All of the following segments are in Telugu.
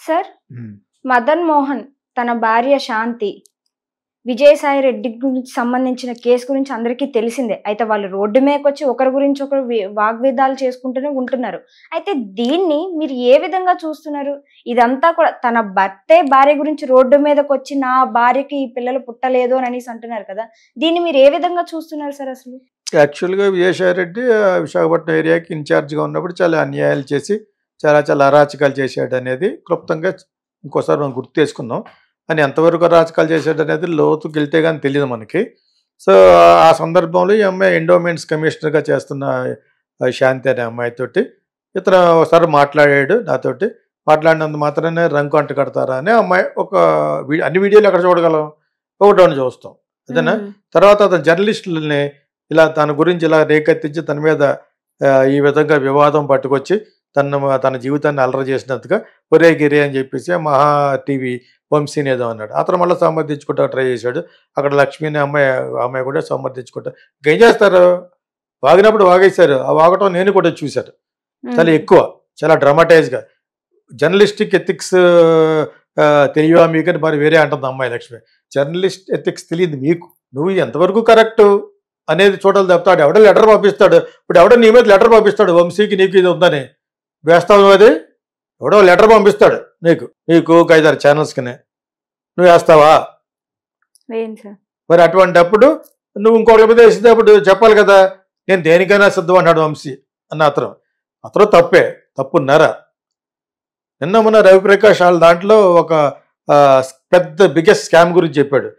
సార్ హ్మ్. మదన్ మోహన్ తన భార్య శాంతి విజయసాయి రెడ్డి గురించి సంబంధించిన కేసు గురించి అందరికీ తెలిసిందే. అయితే వాళ్ళు రోడ్డు మీదకొచ్చి ఒకరి గురించి ఒకరు వాగ్వేదాలు చేసుకుంటూనే ఉంటున్నారు. అయితే దీన్ని మీరు ఏ విధంగా చూస్తున్నారు? ఇదంతా కూడా తన భర్తే భార్య గురించి రోడ్డు మీదకొచ్చి నా భార్యకి ఈ పిల్లలు పుట్టలేదు అని అనేసి అంటున్నారు కదా! దీన్ని మీరు ఏ విధంగా చూస్తున్నారు సార్ అసలు? యాక్చువల్‌గా విజయసాయిరెడ్డి విశాఖపట్నం ఏరియాకి ఇన్ఛార్జ్‌గా ఉన్నప్పుడు చాలా అన్యాయాలు చేసి, చాలా చాలా అరాచకాలు చేశాడనేది క్లుప్తంగా ఇంకోసారి మనం గుర్తు చేసుకుందాం. అని ఎంతవరకు అరాచకాలు చేశాడనేది లోతుకెళ్తే గాని తెలీదు మనకి. సో, ఆ సందర్భంలో ఈ అమ్మాయి ఎండోమెంట్స్ కమిషనర్‌గా చేస్తున్న శాంతి అనే అమ్మాయితోటి ఇతను ఒకసారి మాట్లాడాడు నాతోటి. మాట్లాడినంత మాత్రానే రంకు అంట కడతారా అని అమ్మాయి ఒక అన్ని వీడియోలు ఎక్కడ చూడగలం? ఒకటోని చూస్తాం. అదేనా? తర్వాత అతను జర్నలిస్టులని ఇలా తన గురించి ఇలా రేకెత్తించి తన మీద ఈ విధంగా వివాదం పట్టుకొచ్చి తన జీవితాన్ని అల్లరి చేసినందుగా ఒరే గిరి అని చెప్పేసి మహా టీవీ వంశీని ఏదో అన్నాడు. అతను మళ్ళీ సమర్థించుకుంటా ట్రై చేశాడు. అక్కడ లక్ష్మి అనే అమ్మాయి కూడా సమర్థించుకుంటా ఏం చేస్తారు, వాగినప్పుడు వాగేశారు. ఆ వాగటం నేను కూడా చూశాను. చాలా ఎక్కువ, చాలా డ్రామాటైజ్గా. జర్నలిస్టిక్ ఎథిక్స్ తెలియవా మీకని మరి వేరే అంటుంది అమ్మాయి లక్ష్మి. జర్నలిస్ట్ ఎథిక్స్ తెలియదు మీకు, నువ్వు ఎంతవరకు కరెక్ట్ అనేది చూడాలి తప్పితే ఎవడో లెటర్ పంపిస్తాడు. ఇప్పుడు ఎవడో నీ మీద లెటర్ పంపిస్తాడు, వంశీకి నీకు ఇది ఉందని వేస్తావు నువ్వు, అది ఎవడో లెటర్ పంపిస్తాడు నీకు 5-6 ఛానల్స్కినే, నువ్వు వేస్తావా? మరి అటువంటిప్పుడు నువ్వు ఇంకొకరి మీద వేసేటప్పుడు చెప్పాలి కదా, నేను దేనికైనా సిద్ధం అన్నాడు వంశీ అన్న అతను తప్పున్నారా? నిన్న మొన్న రవిప్రకాష్ వాళ్ళ దాంట్లో ఒక పెద్ద బిగ్గెస్ట్ స్కామ్ గురించి చెప్పాడు.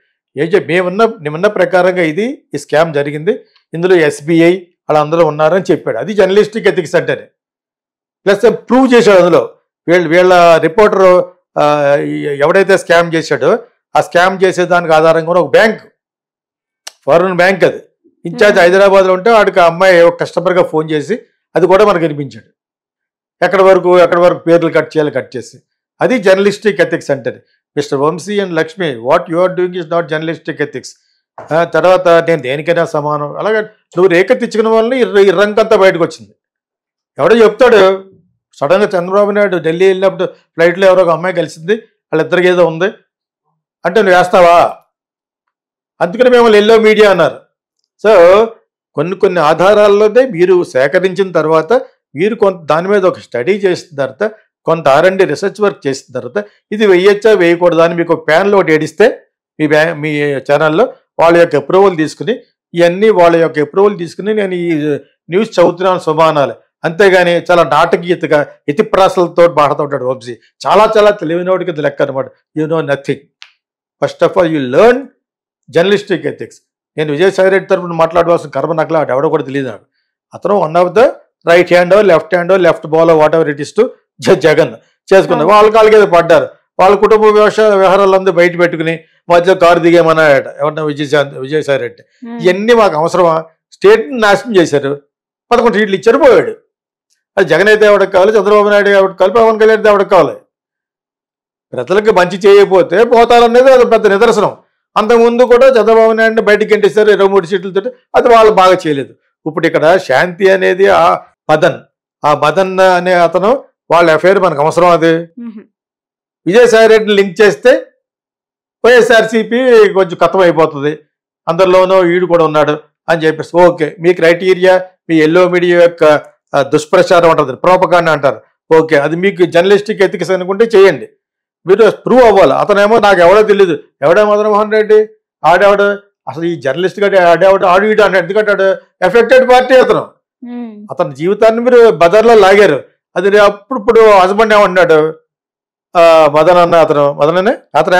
మేమున్న ప్రకారంగా ఈ స్కామ్ జరిగింది, ఇందులో SBI వాళ్ళందరూ ఉన్నారని చెప్పాడు. అది జర్నలిస్టిక్ ఎథిక్స్ అంటేనే. ప్లస్ ప్రూవ్ చేశాడు అందులో. వీళ్ళ రిపోర్టర్ ఎవడైతే స్కామ్ చేశాడో ఆ స్కామ్ చేసేదానికి ఆధారంగా ఒక బ్యాంక్, ఫారెన్ బ్యాంక్, అది ఇన్ఛార్జ్ హైదరాబాద్లో ఉంటే వాడికి ఆ అమ్మాయి కస్టమర్గా ఫోన్ చేసి అది కూడా మనకు వినిపించాడు. ఎక్కడి వరకు పేర్లు కట్ చేసి. అది జర్నలిస్టిక్ ఎథిక్స్ అంటే. Mister Vamshi and Lakshmi, what you are doing is not journalistic ethics. తర్వాత నేను దేనికైనా సమానం, అలాగే నువ్వు రేకెత్తించుకున్న వాళ్ళని ఇర్రంకంతా బయటకు వచ్చింది. ఎవడో చెప్తాడు సడన్గా చంద్రబాబు నాయుడు ఢిల్లీ వెళ్ళినప్పుడు ఫ్లైట్లో ఎవరో ఒక అమ్మాయి కలిసింది, వాళ్ళిద్దరికి ఏదో ఉంది అంటే నువ్వు వేస్తావా? అందుకని మేము ఎల్లో మీడియా అన్నారు. సో కొన్ని ఆధారాల్లోనే మీరు సేకరించిన తర్వాత మీరు దాని మీద ఒక స్టడీ చేసిన తర్వాత కొంత R&D రీసెర్చ్ వర్క్ చేసిన తర్వాత ఇది వేయచ్చా వేయకూడదా అని మీకు ప్యానల్ ఒకటి ఏడిస్తే మీ ఛానల్లో వాళ్ళ యొక్క అప్రూవల్ తీసుకుని నేను ఈ న్యూస్ చదువుతున్నాను సుమానాలు, అంతేగాని చాలా నాటకీయతగా ఇతిప్రాసలతో మాట్లాడుతాడు వంశీ. చాలా చాలా తెలివినోడికి ఇది లెక్క అనమాట. You know nothing. First of all you learn journalistic ethics. నేను విజయసాయి రెడ్డి తరఫున మాట్లాడవలసిన కర్మ నాకు ఎవడో కూడా తెలియదు నాకు. అతను వన్ ఆఫ్ ద రైట్ హ్యాండో లెఫ్ట్ బాలో whatever it is to Jagan చేసుకున్నారు. వాళ్ళకి ఏదో పడ్డారు. వాళ్ళ కుటుంబ వ్యవహారాలందరూ బయట పెట్టుకుని మధ్యలో కారు దిగేమన్నాడట ఎవరన్నా విజయసాయి రెడ్డి. ఇవన్నీ మాకు అవసరమా? స్టేట్ని నాశనం చేశారు. 11 సీట్లు ఇచ్చారు, పోయాడు. అది జగన్ అయితే ఎవరికి కావాలి, చంద్రబాబు నాయుడు ఎవరికి కావాలి, పవన్ కళ్యాణ్ అయితే ఎవరికి కావాలి. ప్రజలకు మంచి చేయకపోతే పోతారనేది అది పెద్ద నిదర్శనం. అంతకుముందు కూడా చంద్రబాబు నాయుడిని బయటికి గెంటేశారు 23 సీట్లతో, అది వాళ్ళు బాగా చేయలేదు. ఇప్పుడు ఇక్కడ శాంతి అనేది ఆ మదన్ అనే అతను వాళ్ళ అఫైర్ మనకు అవసరం. అది విజయసాయి రెడ్డిని లింక్ చేస్తే వైఎస్ఆర్సీపీ కొంచెం కథం అయిపోతుంది, అందరిలోనూ ఈడు కూడా ఉన్నాడు అని చెప్పేసి ఓకే. మీ క్రైటీరియా మీ ఎల్లో మీడియా యొక్క దుష్ప్రచారం ఉంటుంది, ప్రోపగాండా అంటారు. ఓకే, అది మీకు జర్నలిస్టిక్ ఎథిక్స్ అనుకుంటే చేయండి, మీరు ప్రూవ్ అవ్వాలి. అతనేమో నాకు ఎవడో తెలియదు, ఎవడే మదన్మోహన్ రెడ్డి, ఆడేవాడు అసలు ఈ జర్నలిస్ట్ గా ఆడు అంటే ఎందుకంటాడు ఎఫెక్టెడ్ పార్టీ అతని జీవితాన్ని మీరు బజార్లో లాగారు. అది అప్పుడు హస్బెండ్ ఏమన్నాడు, మదన్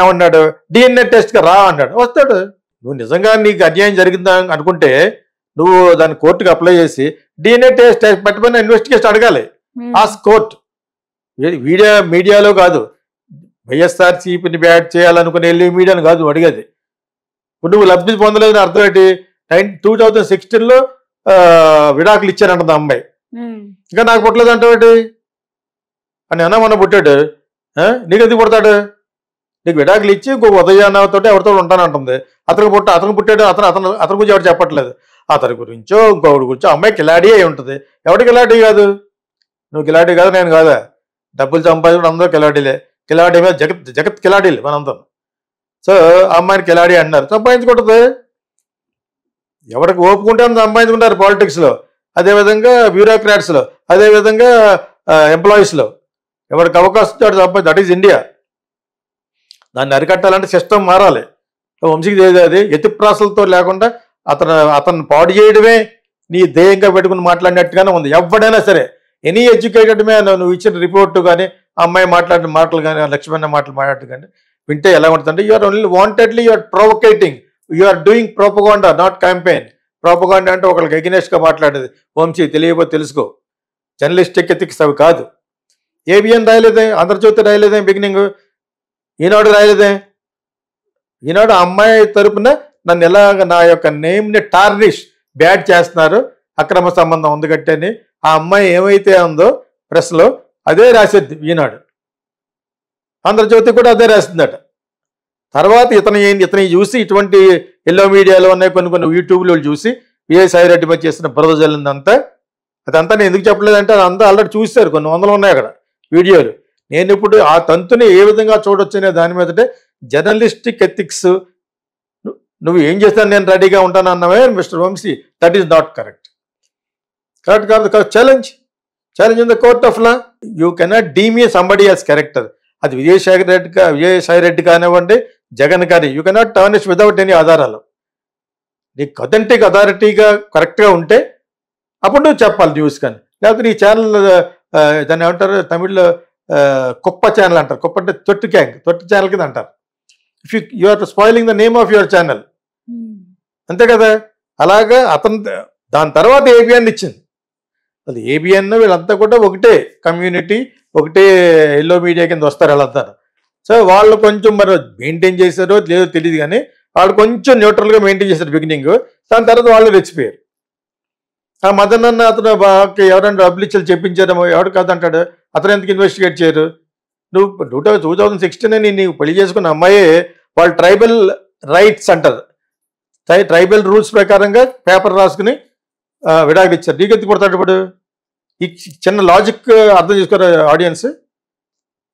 ఏమన్నాడు, DNA టెస్ట్గా రా అన్నాడు. వస్తాడు. నువ్వు నిజంగా నీకు అన్యాయం జరిగిందా అనుకుంటే నువ్వు దాన్ని కోర్టుకి అప్లై చేసి DNA టెస్ట్ పెట్టమని ఇన్వెస్టిగేషన్ అడగాలి. ఆ కోర్ట్ మీడియాలో కాదు, వైఎస్ఆర్సీపీని బ్యాట్ చేయాలనుకుని వెళ్ళి మీడియాను కాదు అడిగేది. ఇప్పుడు నువ్వు లబ్ధి పొందలేదని అర్థం ఏంటి? 2016లో విడాకులు ఇచ్చానంటుంది అమ్మాయి, ఇంకా నాకు పుట్టలేదు అంటావేంటి అని అన్న మొన్న పుట్టాడు. నీకు ఎందుకు పుడతాడు? నీకు విడాకులు ఇచ్చి ఇంకో ఉదయాన్నతో ఎవరితో ఉంటానంటుంది. అతను పుట్టాడు, అతని గురించి ఎవరు చెప్పట్లేదు. అతని గురించో ఇంకొకటి గురించో అమ్మాయి కిలాడీ అయి ఉంటుంది. ఎవడు కిలాడీ కాదు? నువ్వు కిలాడీ కాదు, నేను కాదా? డబ్బులు సంపాదించడం అందరూ కిలాడీలే. కిలాడి మీద జగత్ కిలాడీలు మనందరం. సో ఆ అమ్మాయిని కిలాడి అన్నారు. సంపాదించుకుంటుంది, ఎవరికి ఓపుకుంటే అంత సంపాదించుకుంటారు పాలిటిక్స్లో, అదేవిధంగా బ్యూరోక్రాట్స్లో, అదేవిధంగా ఎంప్లాయీస్లో. ఎవరికి అవకాశం ఇచ్చాడు సంపాదించి. That is India. దాన్ని అరికట్టాలంటే సిస్టమ్ మారాలి. వంశీకి అది ఎత్తిప్రాసలతో లేకుండా అతను పాడు చేయడమే నీ ధ్యేయంగా పెట్టుకుని మాట్లాడినట్టుగానే ఉంది. ఎవడైనా సరే ఎనీ ఎడ్యుకేటెడ్ మే నువ్వు ఇచ్చిన రిపోర్టు కానీ, అమ్మాయి మాట్లాడిన మాటలు కానీ, లక్ష్మణ మాటలు మాట్లాడు కానీ వింటే ఎలా ఉంటుందంటే, you are only wantedly you are provoking, you are doing propaganda, not campaign. Propaganda అంటే ఒకళ్ళకి ఎగ్నెస్ట్గా మాట్లాడేది. వంశీ తెలియకపోతే తెలుసుకో, జర్నలిస్టిక్ ఎథిక్స్ అవి కాదు. ఏబిఎన్ రాయలేదే, ఆంధ్రజ్యోతి రాయలేదే, బిగినింగ్ ఈనాడు రాయలేదే. ఈనాడు అమ్మాయి తరపున నన్ను ఎలాగ నా యొక్క నేమ్ని టార్నిష్ బ్యాడ్ చేస్తున్నారు, అక్రమ సంబంధం ఉంది కట్టని. ఆ అమ్మాయి ఏమైతే ఉందో ప్రెస్లో అదే రాసేది ఈనాడు, ఆంధ్రజ్యోతి కూడా అదే రాసిందట. తర్వాత ఇతని చూసి ఇటువంటి ఎల్లో మీడియాలో ఉన్నాయి కొన్ని యూట్యూబ్లో చూసి విజయసాయి రెడ్డి మీద చేసిన బురద జల్లిందంతా. అదంతా నేను ఎందుకు చెప్పలేదంటే అదంతా ఆల్రెడీ చూశారు, కొన్ని వందలు ఉన్నాయి అక్కడ వీడియోలు. నేను ఇప్పుడు ఆ తంతుని ఏ విధంగా చూడొచ్చు అనే దాని మీదటే జర్నలిస్టిక్ ఎథిక్స్. నువ్వు ఏం చేస్తాను నేను రెడీగా ఉంటాను అన్నవే mister Vamshi, that is not correct. Correct కాదు. Challenge in the court of law. You cannot deem somebody as character. అది విజయసాయి రెడ్డి కానివ్వండి, జగన్ కానీ, you cannot tarnish without any ఆధారాలు. నీకు అథెంటిక్ అథారిటీగా కరెక్ట్గా ఉంటే అప్పుడు నువ్వు చెప్పాలి న్యూస్ కానీ. లేకపోతే నీ ఛానల్ దాన్ని ఏమంటారు తమిళ్లో కుప్ప ఛానల్ అంటారు. కుప్ప అంటే తొట్టి ఛానల్ కింద అంటారు. If you are spoiling the name of your channel, అంతే కదా. అలాగా దాని తర్వాత ఏబిఎన్ ఇచ్చింది. అది ఏబిఎన్ వీళ్ళంతా కూడా ఒకటే కమ్యూనిటీ, ఒకటే ఎల్లో మీడియా కింద వస్తారు వాళ్ళంతా. సో వాళ్ళు కొంచెం మరి మెయింటైన్ చేశారో లేదో తెలియదు కానీ వాళ్ళు కొంచెం న్యూట్రల్గా మెయింటైన్ చేశారు బిగినింగ్. దాని తర్వాత వాళ్ళు రెచ్చిపోయారు. ఆ మదన్ అన్న అతను ఎవరైనా డబ్బులు ఇచ్చి చెప్పించారేమో, ఎవడు కాదంటాడు. అతను ఎందుకు ఇన్వెస్టిగేట్ చేయరు? నువ్వు 2016 నీకు పెళ్లి చేసుకున్న అమ్మాయే వాళ్ళు ట్రైబల్ రైట్స్ అంటారు, ట్రైబల్ రూల్స్ ప్రకారంగా పేపర్ రాసుకుని విడాకులు ఇచ్చారు. నీకు ఎత్తి కొడతాడు ఇప్పుడు? ఈ చిన్న లాజిక్ అర్థం చేసుకోరు ఆడియన్స్.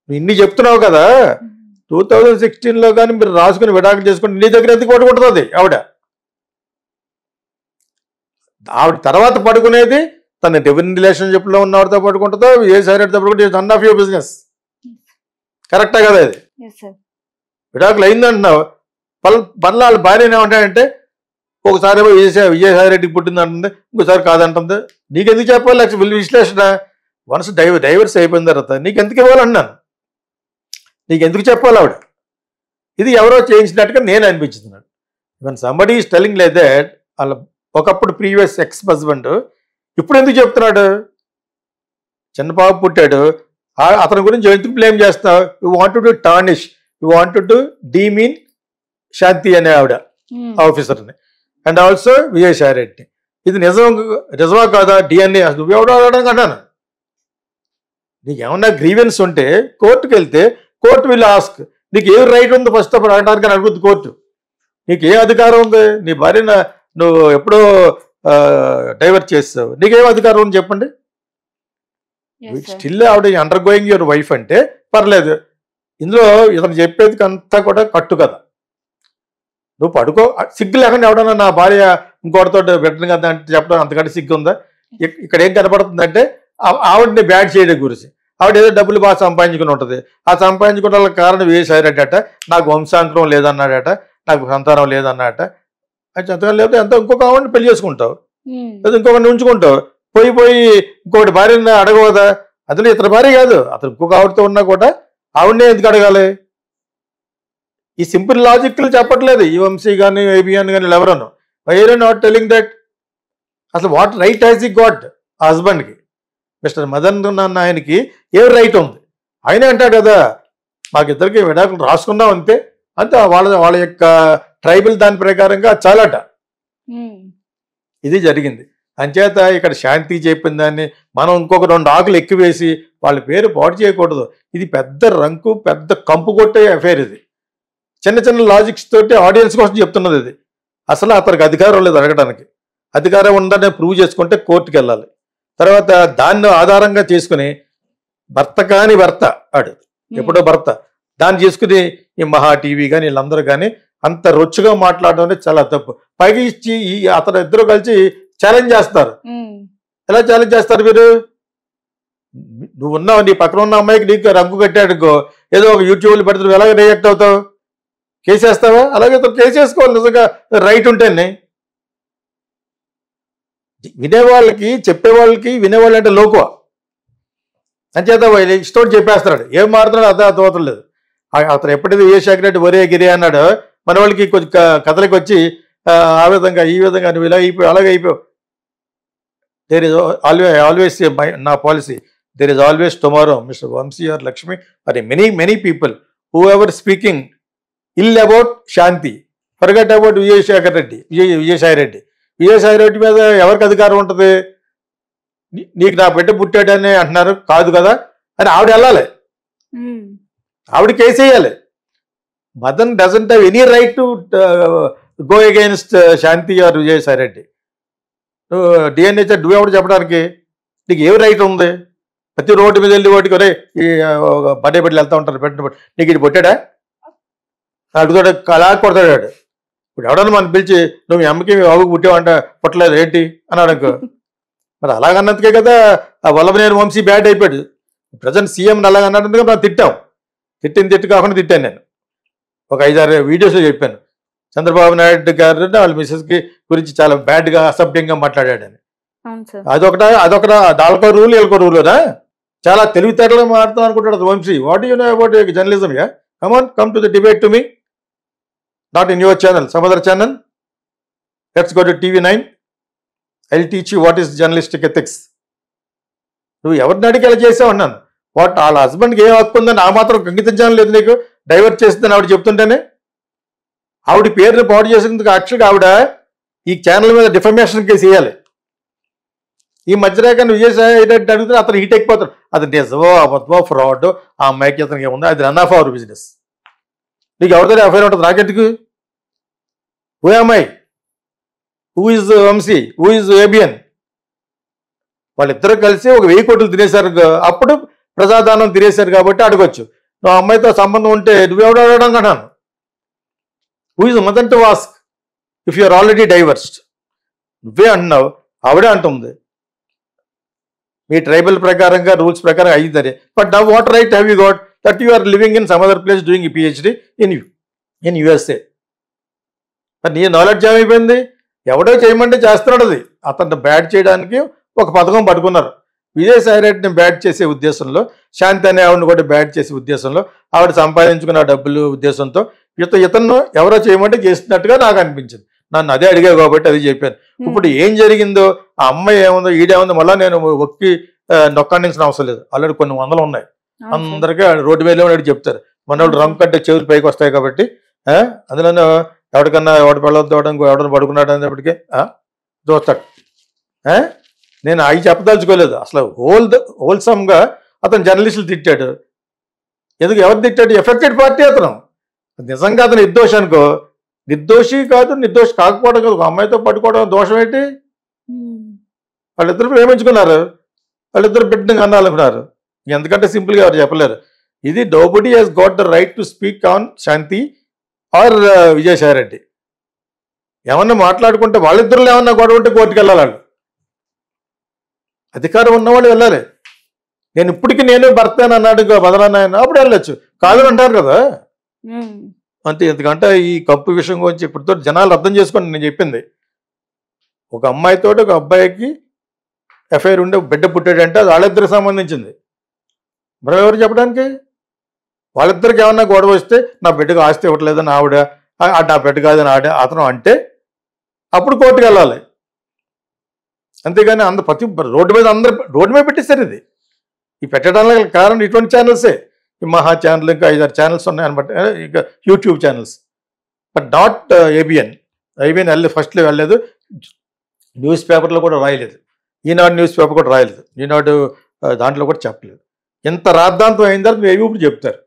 నువ్వు ఇన్ని చెప్తున్నావు కదా, 2016లో కానీ మీరు రాసుకుని విడాకులు చేసుకుంటే నీ దగ్గర ఎందుకు పడుకుంటుంది ఆవిడ తర్వాత పడుకునేది తన డివిన్ రిలేషన్షిప్లో ఉన్నవాడితో పడుకుంటుందో విజయసాయి రెడ్డితో పడుకుంటే నన్ ఆఫ్ యువర్ బిజినెస్. కరెక్టా కదా? అది విడాకులు అయిందంటున్నావు. పనులు వాళ్ళ భార్య ఏమంటాడంటే ఒకసారి విజయసాయి రెడ్డికి పుట్టిందంటుంది, ఇంకోసారి కాదంటుంది. నీకెందుకు చెప్పాలి విశ్లేషణ? వన్స్ డైవర్స్ అయిపోయిన తర్వాత నీకెందుకు ఇవ్వాలన్నాను, నీకెందుకు చెప్పాలి ఆవిడ? ఇది ఎవరో చేయించినట్టుగా నేను అనిపించుతున్నాను. Even somebody is telling like that వాళ్ళ ఒకప్పుడు ప్రీవియస్ ఎక్స్ హస్బెండ్ ఇప్పుడు ఎందుకు చెప్తున్నాడు? చిన్న పాప పుట్టాడు, అతని గురించి ఎందుకు బ్లేమ్ చేస్తావు? You wanted to tarnish, you wanted to demean Shanti అనే ఆవిడ ఆఫీసర్ని, అండ్ ఆల్సో విజయసాయి రెడ్డి. ఇది నిజమా కాదా? డిఎన్ఏ నువ్వెవడో అడగడం అంటాను. నీకు ఏమన్నా గ్రీవెన్స్ ఉంటే కోర్టుకు వెళ్తే కోర్టు విల్ ఆస్క్ నీకు ఏ రైట్ ఉంది ఫస్ట్ అప్పుడు అడగడానికి అడుగుద్ది కోర్టు. నీకు ఏ అధికారం ఉంది? నీ భార్యను నువ్వు ఎప్పుడో డైవర్ట్ చేస్తావు, నీకేం అధికారం ఉంది చెప్పండి? స్టిల్ ఆవిడ అండర్ గోయింగ్ యువర్ వైఫ్ అంటే పర్లేదు. ఇందులో ఇతను చెప్పేది అంతా కూడా కట్టు కదా. నువ్వు పడుకో, సిగ్గు లేకుండా ఎవడన్నా నా భార్య ఇంకోటితో బెటర్ కదా అంటే చెప్పడం అంతకంటే సిగ్గు ఉందా? ఇక్కడ ఏం కనపడుతుందంటే ఆవిడని బ్యాడ్ చేయడం గురించి. ఆవిడ ఏదో డబ్బులు బాగా సంపాదించుకుని ఉంటుంది. ఆ సంపాదించుకోవడం కారణం విజయసాయి రెడ్డి అట, నాకు వంశాంతరం లేదన్నాడట, నాకు సంతానం లేదన్నాడట. అది సంతానం లేకపోతే ఎంతో ఇంకొక ఆవిడని పెళ్లి చేసుకుంటావు, లేదా ఇంకొకరిని ఉంచుకుంటావు. పోయి ఇంకొకటి భార్యని అడగవదా? అతను ఇతర భార్య కాదు, అతను ఇంకొక ఆవిడతో ఉన్నా కూడా ఆవిడనే ఎందుకు అడగాలి? ఈ సింపుల్ లాజిక్లు చెప్పట్లేదు ఈ వంశీ కానీ ఏబిఎన్ కానీ ఎవరను. Why are not telling that? అసలు what right has he got ఆ హస్బెండ్కి? మిస్టర్ మదన్ అన్న ఆయనకి ఏ రైట్ ఉంది? ఆయనే అంటాడు కదా, మాకిద్దరికి విడాకులు రాసుకున్నాం అంతే వాళ్ళ యొక్క ట్రైబల్ దాని ప్రకారంగా చాలట. ఇది జరిగింది. అంచేత ఇక్కడ శాంతి చెప్పిన దాన్ని మనం ఇంకొక 2 ఆకులు ఎక్కువేసి వాళ్ళ పేరు పాటు చేయకూడదు. ఇది పెద్ద రంకు, పెద్ద కంపు కొట్టే అఫేర్. ఇది చిన్న చిన్న లాజిక్స్ తోటి ఆడియన్స్ కోసం చెప్తున్నది. ఇది అసలు అతనికి అధికారం లేదు అడగడానికి. అధికారం ఉందని ప్రూవ్ చేసుకుంటే కోర్టుకు వెళ్ళాలి. తర్వాత దాన్ని ఆధారంగా చేసుకుని భర్త కాని భర్త ఆడు ఎప్పుడో భర్త దాన్ని చేసుకుని ఈ మహా టీవీ కానీ వీళ్ళందరూ కానీ అంత రొచ్చుగా మాట్లాడడం అనేది చాలా తప్పు. పైగా ఇచ్చి ఈ అతను ఇద్దరు కలిసి ఛాలెంజ్ చేస్తారు. ఎలా ఛాలెంజ్ చేస్తారు మీరు? నువ్వు ఉన్నావు, నీ పక్కన ఉన్న అమ్మాయికి నీకు రంగు కట్టాడుకో, ఏదో ఒక యూట్యూబ్లో పెడితే నువ్వు ఎలాగ రియాక్ట్ అవుతావు? కేసేస్తావా? అలాగే కేసేసుకోవాలి నిజంగా రైట్ ఉంటేనే. వినేవాళ్ళకి చెప్పేవాళ్ళకి వినేవాళ్ళు అంటే లోకువ అంచేత ఇష్టం చెప్పేస్తున్నాడు. ఏం మారుతున్నాడు అర్థం లేదు. అతను ఎప్పుడైతే విజయశేఖర రెడ్డి ఒరే గిరి అన్నాడో మన వాళ్ళకి కొంచెం కథలకు వచ్చి ఆ విధంగా ఈ విధంగా నువ్వు ఇలా అయిపోయావు అలాగే అయిపోయావు. దేర్ ఇస్ ఆల్వేస్ నా policy, there is always tomorrow. Mister Vamshi or Lakshmi or many people who ever speaking ill about Shanti, forget about Vijayasai Reddy. Vijayasai Reddy మీద ఎవరికి అధికారం ఉంటుంది? నీకు నా బిడ్డ పుట్టాడని అంటున్నారు, కాదు కదా అని ఆవిడ వెళ్ళాలి, ఆవిడ కేసు వేయాలి. Madan doesn't have any right to go against Shanti or Vijayasai Reddy. DNA నువ్వు ఎవడు చెప్పడానికి? నీకు ఏం రైట్ ఉంది? ప్రతి రోడ్డు మీద వెళ్ళి వాటికి ఒరే ఈ బడ్డే బిడ్డలు వెళ్తూ ఉంటారు, పెట్టిన నీకు ఇది పుట్టాడా అడుగుతాడు, అలా కొడతాడు. ఇప్పుడు ఎవడన్నా మనం పిలిచి నువ్వు మీ అమ్మకి మీ బాబుకి పుట్టావంట, పుట్టలేదు ఏంటి అన్నాడు అనుకో. మరి అలాగన్నందుకే కదా ఆ వల్లభనేని వంశీ బ్యాడ్ అయిపోయాడు. ప్రజెంట్ సీఎంని అలాగన్నందుకే మనం తిట్టు కాకుండా తిట్టాను నేను. ఒక 5-6 వీడియోస్లో చెప్పాను, చంద్రబాబు నాయుడు గారు వాళ్ళ మిస్సెస్కి గురించి చాలా బ్యాడ్గా అసభ్యంగా మాట్లాడాడని. అదొకట దాల్కో రూల్ వీళ్ళకో రూలునా? చాలా తెలివితేటలుగా మాట్లాడతాం అనుకుంటాడు Vamshi. What you know about journalism? Yeah come to the debate to me, not in your channel, some other channel. Let's go to TV9. I'll teach you what is journalistic ethics. నువ్వు ఎవరిని అడిగి అలా చేసావు అన్నాను. వాట్ వాళ్ళ హస్బెండ్కి ఏం హక్కు ఉందని ఆ మాత్రం కంగితించడం లేదు నీకు? డైవర్ట్ చేస్తుందని ఆవిడ చెప్తుంటేనే ఆవిడ పేరుని పాడు చేసేందుకు యాక్చువల్గా ఆవిడ ఈ ఛానల్ మీద డిఫర్మేషన్ కేసు వేయాలి. ఈ మధ్యరేఖను విజయసాయి రెడ్డి అడిగితే అతను హీట్ ఎక్కిపోతాడు. అది నిజమో అబద్ధమో ఫ్రాడ్ ఆ అమ్మాయికి అతనికి ఏముంది, అది రన్ ఆఫ్ అవర్ బిజినెస్. నీకు ఎవరితో ఎఫ్ఐఆర్ ఉంటుంది? నాకెందుకు? Who am I? Who is Vamshi? Who is ABN? వాళ్ళిద్దరూ కలిసి ఒక 1000 కోట్లు తినేశారు, అప్పుడు ప్రజాదానం తినేశారు కాబట్టి అడగొచ్చు. నువ్వు అమ్మాయితో సంబంధం ఉంటే నువ్వెవడు అడగడం కన్నాను. Who is Madan to ask if you are already divorced? నువ్వే అంటున్నావు, ఆవిడే అంటుంది. మీ ట్రైబల్ ప్రకారంగా రూల్స్ ప్రకారం అయ్యిందని. But now what right have you got that you are living in some other place doing a PhD in USA? మరి నీ నాలెడ్జ్ ఏమైపోయింది? ఎవడో చేయమంటే చేస్తున్నాడు. అది అతన్ని బ్యాడ్ చేయడానికి ఒక పథకం పట్టుకున్నారు. విజయసాయి రెడ్డిని బ్యాడ్ చేసే ఉద్దేశంలో, శాంతి అనే ఆవిడని కూడా బ్యాడ్ చేసే ఉద్దేశంలో, ఆవిడ సంపాదించుకున్న డబ్బులు ఉద్దేశంతో ఇతను ఎవరో చేయమంటే చేస్తున్నట్టుగా నాకు అనిపించింది. నన్ను అదే అడిగావు కాబట్టి అది చెప్పాను. ఇప్పుడు ఏం జరిగిందో, ఆ అమ్మాయి ఏముందో ఈడేముందో మళ్ళీ నేను ఒక్కి నొక్కాడించిన అవసరం లేదు. ఆల్రెడీ కొన్ని వందలు ఉన్నాయి. అందరికీ రోడ్డు మీద చెప్తారు మన వాళ్ళు రంగు కంటే చెవులు పైకి వస్తాయి కాబట్టి. అందులో ఎవరికన్నా ఎవడు పెళ్ళవడం ఎవడన్నా పడుకున్నాడు అనేప్పటికీ చూస్తాడు. నేను అవి చెప్పదలుచుకోలేదు. అసలు హోల్సమ్గా అతను జర్నలిస్టులు తిట్టాడు. ఎందుకు ఎవరు తిట్టాడు? ఎఫెక్టెడ్ పార్టీ అతను. నిజంగా అతను నిర్దోషి అనుకో, నిర్దోషి కాదు, నిర్దోషి కాకపోవడం కాదు, ఒక అమ్మాయితో పట్టుకోవడం దోషం ఏంటి? వాళ్ళిద్దరు ప్రేమించుకున్నారు, వాళ్ళిద్దరు బిడ్డను అనాలనుకున్నారు. ఎందుకంటే సింపుల్గా ఎవరు చెప్పలేరు. ఇది nobody he's got the right to speak on Shanti or Vijayasai Reddy. ఏమన్నా మాట్లాడుకుంటే వాళ్ళిద్దరు ఏమన్నా గొడవ ఉంటే కోర్టుకు వెళ్ళాలి. వాళ్ళు అధికారం ఉన్నవాళ్ళు వెళ్ళాలి. నేను ఇప్పటికీ నేనే భర్త అని అన్నాడు బదలన్నాయన, అప్పుడు వెళ్ళొచ్చు. కాదని అంటారు కదా అంతే. ఎందుకంటే ఈ కప్పు విషయం గురించి ఇప్పటితో జనాలు అర్థం చేసుకోండి. నేను చెప్పింది, ఒక అమ్మాయితో ఒక అబ్బాయికి ఎఫ్ఐఆర్ ఉండే బిడ్డ పుట్టాడంటే అది వాళ్ళిద్దరికి సంబంధించింది. మరి ఎవరు చెప్పడానికి? వాళ్ళిద్దరికి ఏమన్నా గొడవ వస్తే నా బిడ్డకు ఆస్తి ఇవ్వట్లేదని ఆవిడ, నా బిడ్డ కాదని అతను అంటే అప్పుడు కోర్టుకు వెళ్ళాలి. అంతేగాని ప్రతి రోడ్డు మీద పెట్టేశారు. ఇది ఈ పెట్టడానికి కారణం ఇటువంటి ఛానల్సే. ఈ మహా ఛానల్, ఇంకా 5-6 ఛానల్స్ ఉన్నాయన్నమాట, ఇంకా YouTube channels. But not ABN ఫస్ట్లో వెళ్ళలేదు, న్యూస్ పేపర్లో కూడా రాయలేదు, ఈనాడు న్యూస్ పేపర్ కూడా రాయలేదు, ఈనాడు దాంట్లో కూడా చెప్పలేదు. ఎంత రాద్ధాంతం అయిన తర్వాత మేము ఇప్పుడు చెప్తారు.